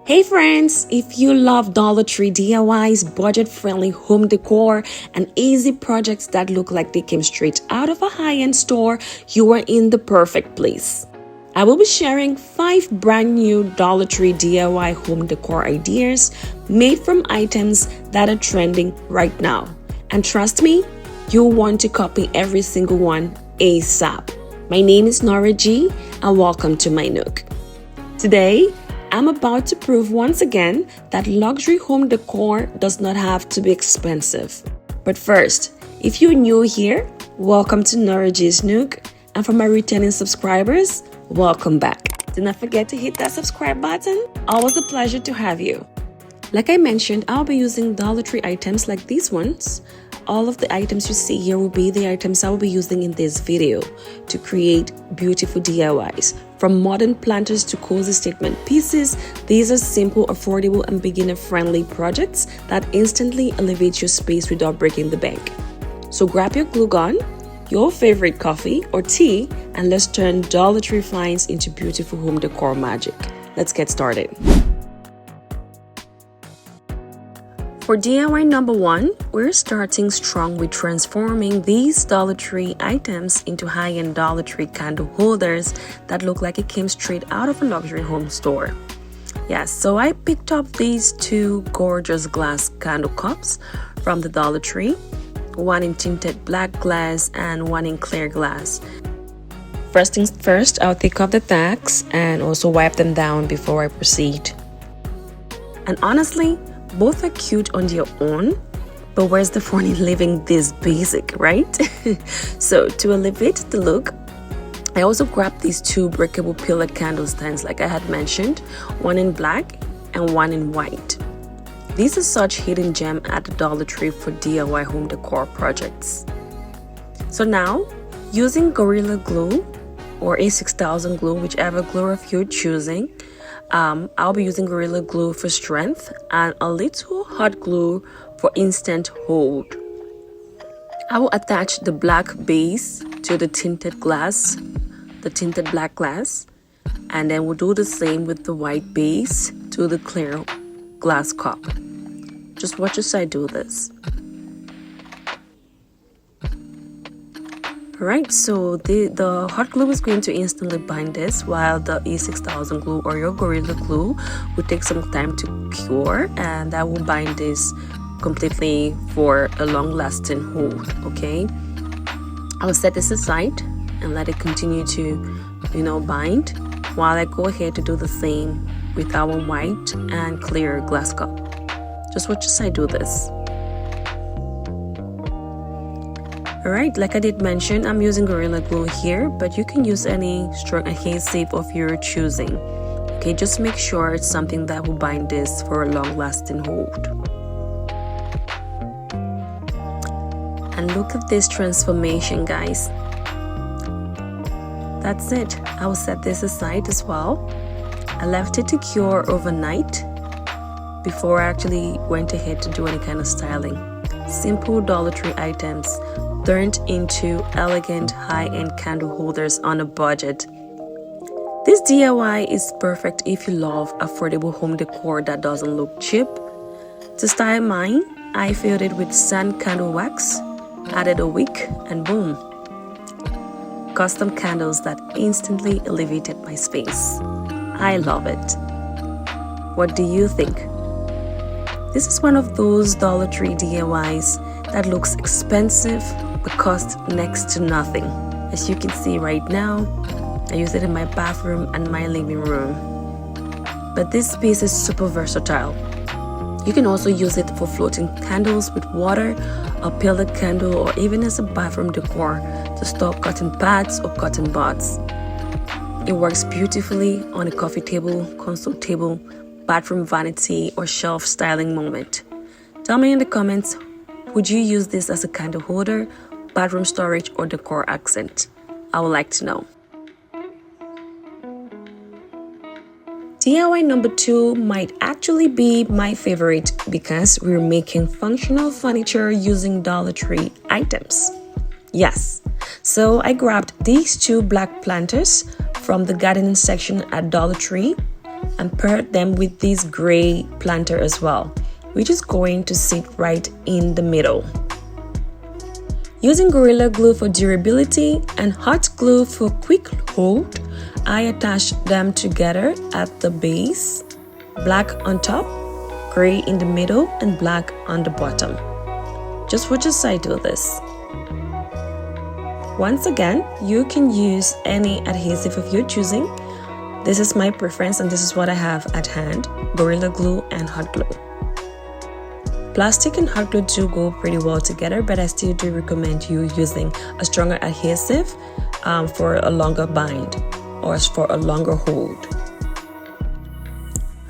Hey friends, if you love Dollar Tree DIYs, budget-friendly home decor, and easy projects that look like they came straight out of a high-end store, you are in the perfect place. I will be sharing 5 brand new Dollar Tree DIY home decor ideas made from items that are trending right now. And trust me, you'll want to copy every single one ASAP. My name is Nora G, and welcome to my Nook. Today, I'm about to prove once again that luxury home decor does not have to be expensive. But first, if you're new here, welcome to Nora G's Nook, and for my returning subscribers, welcome back. Do not forget to hit that subscribe button. Always a pleasure to have you. Like I mentioned, I'll be using Dollar Tree items like these ones. All of the items you see here will be the items I will be using in this video to create beautiful DIYs. From modern planters to cozy statement pieces, these are simple, affordable, and beginner-friendly projects that instantly elevate your space without breaking the bank. So grab your glue gun, your favorite coffee or tea, and let's turn Dollar Tree finds into beautiful home decor magic. Let's get started. For DIY number 1, we're starting strong with transforming these Dollar Tree items into high-end Dollar Tree candle holders that look like it came straight out of a luxury home store. Yes, so I picked up these 2 gorgeous glass candle cups from the Dollar Tree, one in tinted black glass and one in clear glass. First things first, I'll take off the tags and also wipe them down before I proceed. And honestly, both are cute on their own, but where's the fun in living this basic, right? So to elevate the look, I also grabbed these 2 breakable pillar candle stands like I had mentioned, one in black and one in white. These are such hidden gem at the Dollar Tree for DIY home decor projects. So now, using Gorilla Glue or A6000 glue, whichever glue of you're choosing, I'll be using Gorilla Glue for strength and a little hot glue for instant hold. I will attach the black base to the tinted glass, the tinted black glass, and then we'll do the same with the white base to the clear glass cup. Just watch as I do this. Alright, so the hot glue is going to instantly bind this, while the A6000 glue or your Gorilla Glue will take some time to cure, and that will bind this completely for a long-lasting hold, okay? I'll set this aside and let it continue to, bind while I go ahead to do the same with our white and clear glass cup. Just watch as I do this. Alright, like I did mention, I'm using Gorilla Glue here, but you can use any strong adhesive of your choosing. Okay, just make sure it's something that will bind this for a long-lasting hold. And look at this transformation, guys. That's it. I will set this aside as well. I left it to cure overnight before I actually went ahead to do any kind of styling. Simple Dollar Tree items turned into elegant high-end candle holders on a budget. This DIY is perfect if you love affordable home decor that doesn't look cheap. To style mine, I filled it with sand candle wax, added a wick, and boom. Custom candles that instantly elevated my space. I love it. What do you think? This is one of those Dollar Tree DIYs that looks expensive but costs next to nothing. As you can see right now, I use it in my bathroom and my living room. But this piece is super versatile. You can also use it for floating candles with water, a pillar candle, or even as a bathroom decor to store cotton pads or cotton buds. It works beautifully on a coffee table, console table, bathroom vanity, or shelf styling moment. Tell me in the comments, would you use this as a candle holder, bathroom storage, or decor accent? I would like to know. DIY number 2 might actually be my favorite because we're making functional furniture using Dollar Tree items. Yes, so I grabbed these 2 black planters from the gardening section at Dollar Tree. and paired them with this gray planter as well, which is going to sit right in the middle. Using Gorilla Glue for durability and hot glue for quick hold, I attached them together at the base, black on top, gray in the middle, and black on the bottom. Just watch as I do this. Once again, you can use any adhesive of your choosing. This is my preference and this is what I have at hand: Gorilla Glue and hot glue. Plastic and hot glue do go pretty well together, but I still do recommend you using a stronger adhesive for a longer bind or for a longer hold.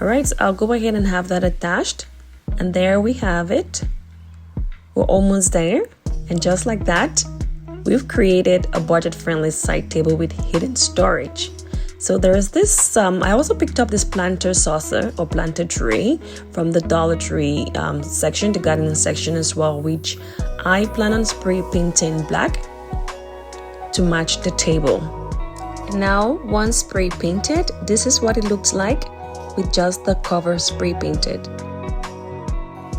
Alright, so I'll go ahead and have that attached, and there we have it. We're almost there, and just like that, we've created a budget-friendly side table with hidden storage. So there's this, I also picked up this planter saucer or planter tray from the Dollar Tree section, the gardening section as well, which I plan on spray painting black to match the table. Now, once spray painted, this is what it looks like with just the cover spray painted.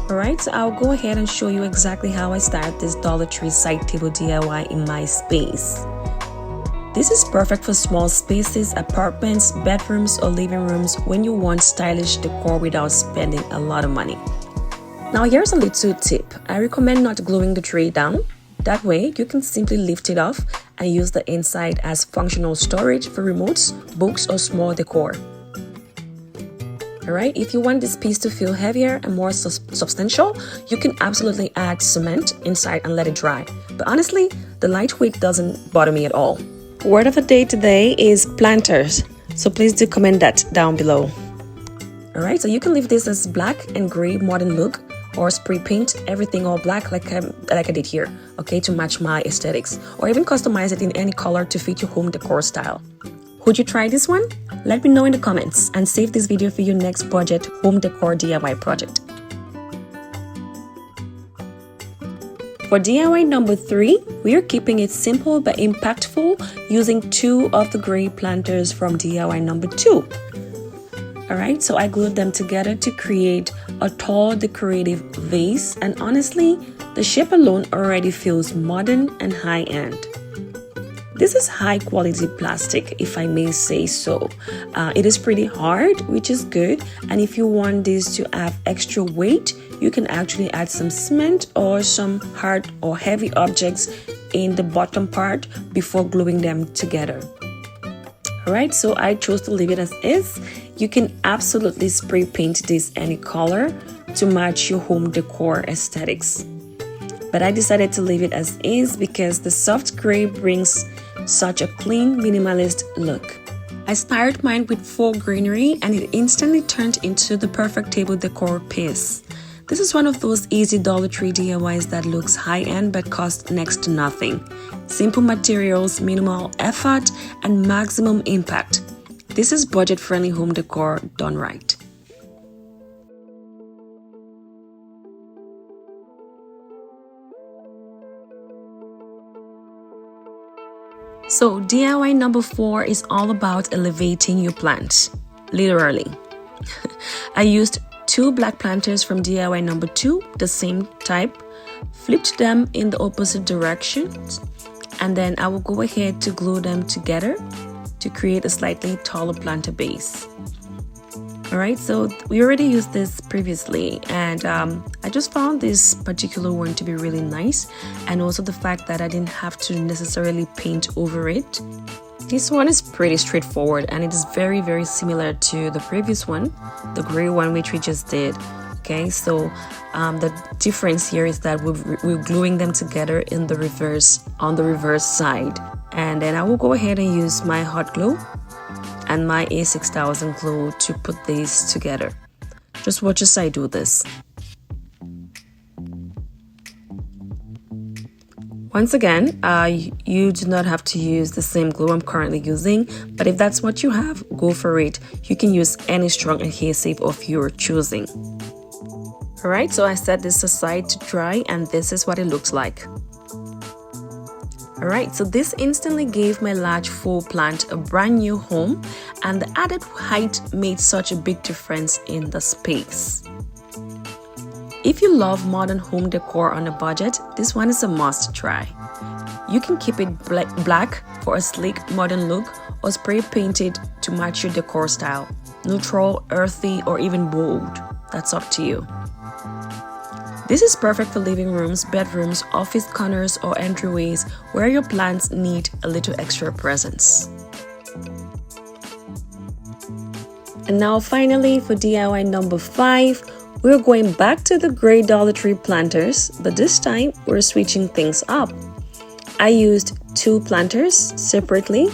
Alright, so I'll go ahead and show you exactly how I started this Dollar Tree side table DIY in my space. This is perfect for small spaces, apartments, bedrooms, or living rooms when you want stylish decor without spending a lot of money. Now here's a little tip. I recommend not gluing the tray down. That way you can simply lift it off and use the inside as functional storage for remotes, books, or small decor. Alright, if you want this piece to feel heavier and more substantial, you can absolutely add cement inside and let it dry. But honestly, the lightweight doesn't bother me at all. Word of the day today is planters, so please do comment that down below. Alright, so you can leave this as black and gray modern look, or spray paint everything all black like I did here, okay, to match my aesthetics, or even customize it in any color to fit your home decor style. Would you try this one? Let me know in the comments and save this video for your next budget home decor DIY project. For DIY number 3, we are keeping it simple but impactful using 2 of the gray planters from DIY number 2. Alright, so I glued them together to create a tall decorative vase, and honestly, the shape alone already feels modern and high-end. This is high quality plastic, if I may say so. It is pretty hard, which is good, and if you want this to have extra weight, you can actually add some cement or some hard or heavy objects in the bottom part before gluing them together. Alright, so I chose to leave it as is. You can absolutely spray paint this any color to match your home decor aesthetics. But I decided to leave it as is because the soft gray brings such a clean, minimalist look. I started mine with faux greenery and it instantly turned into the perfect table decor piece. This is one of those easy Dollar Tree DIYs that looks high-end but costs next to nothing. Simple materials, minimal effort, and maximum impact. This is budget-friendly home decor done right. So DIY number 4 is all about elevating your plants, literally. I used 2 black planters from DIY number 2, the same type, flipped them in the opposite directions, and then I will go ahead to glue them together to create a slightly taller planter base. Alright, so we already used this previously, and I just found this particular one to be really nice, and also the fact that I didn't have to necessarily paint over it. This one is pretty straightforward and it is very, very similar to the previous one, the gray one which we just did. Okay, so the difference here is that we're gluing them together in the reverse, on the reverse side. And then I will go ahead and use my hot glue and my A6000 glue to put these together. Just watch as I do this. Once again, you do not have to use the same glue I'm currently using, but if that's what you have, go for it. You can use any strong adhesive of your choosing. Alright, so I set this aside to dry and this is what it looks like. Alright, so this instantly gave my large full plant a brand new home, and the added height made such a big difference in the space. If you love modern home decor on a budget, this one is a must try. You can keep it black for a sleek modern look or spray paint it to match your decor style. Neutral, earthy, or even bold. That's up to you. This is perfect for living rooms, bedrooms, office corners, or entryways where your plants need a little extra presence. And now finally for DIY number 5, we're going back to the gray Dollar Tree planters, but this time we're switching things up. I used 2 planters separately,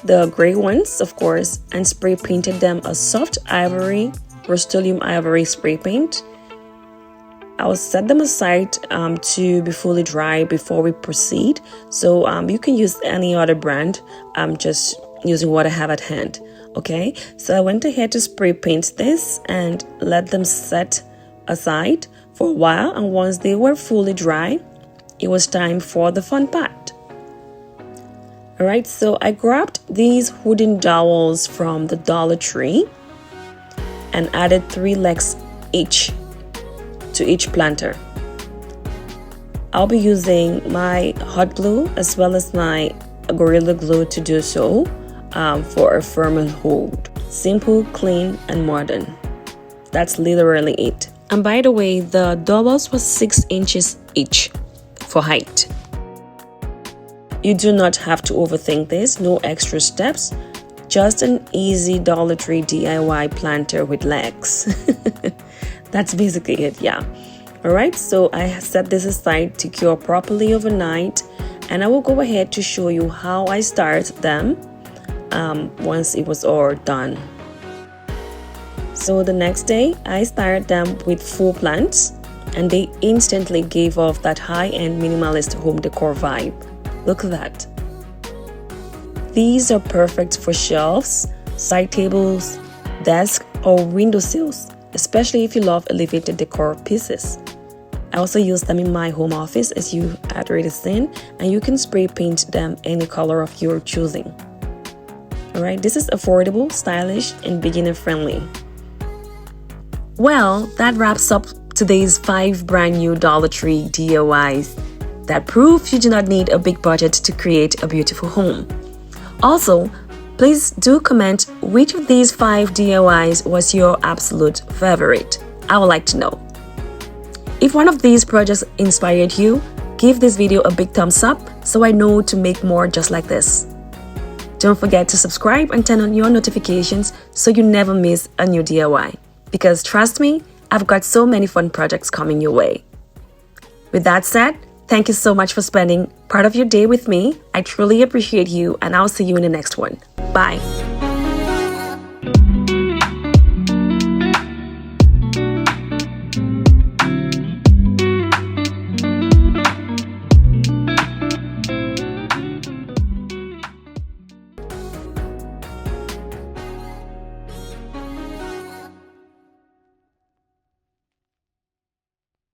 the gray ones of course, and spray painted them a soft ivory, Rust-Oleum ivory spray paint. I'll set them aside to be fully dry before we proceed. So you can use any other brand. I'm just using what I have at hand. Okay, so I went ahead to spray paint this and let them set aside for a while. And once they were fully dry, it was time for the fun part. Alright, so I grabbed these wooden dowels from the Dollar Tree and added 3 legs each to each planter. I'll be using my hot glue as well as my Gorilla Glue to do so for a firmer hold. Simple, clean, and modern. That's literally it. And by the way, the dowels was 6 inches each for height. You do not have to overthink this, no extra steps. Just an easy Dollar Tree DIY planter with legs. That's basically it, yeah. Alright, so I set this aside to cure properly overnight, and I will go ahead to show you how I start them once it was all done. So the next day, I started them with full plants, and they instantly gave off that high-end minimalist home decor vibe. Look at that. These are perfect for shelves, side tables, desks, or windowsills, especially if you love elevated decor pieces. I also use them in my home office, as you had already seen, and you can spray paint them any color of your choosing. Alright, this is affordable, stylish, and beginner friendly. Well, that wraps up today's 5 brand new Dollar Tree DIYs that prove you do not need a big budget to create a beautiful home. Also, please do comment which of these 5 DIYs was your absolute favorite. I would like to know. If one of these projects inspired you, give this video a big thumbs up so I know to make more just like this. Don't forget to subscribe and turn on your notifications so you never miss a new DIY. Because trust me, I've got so many fun projects coming your way. With that said, thank you so much for spending part of your day with me. I truly appreciate you, and I'll see you in the next one. Bye.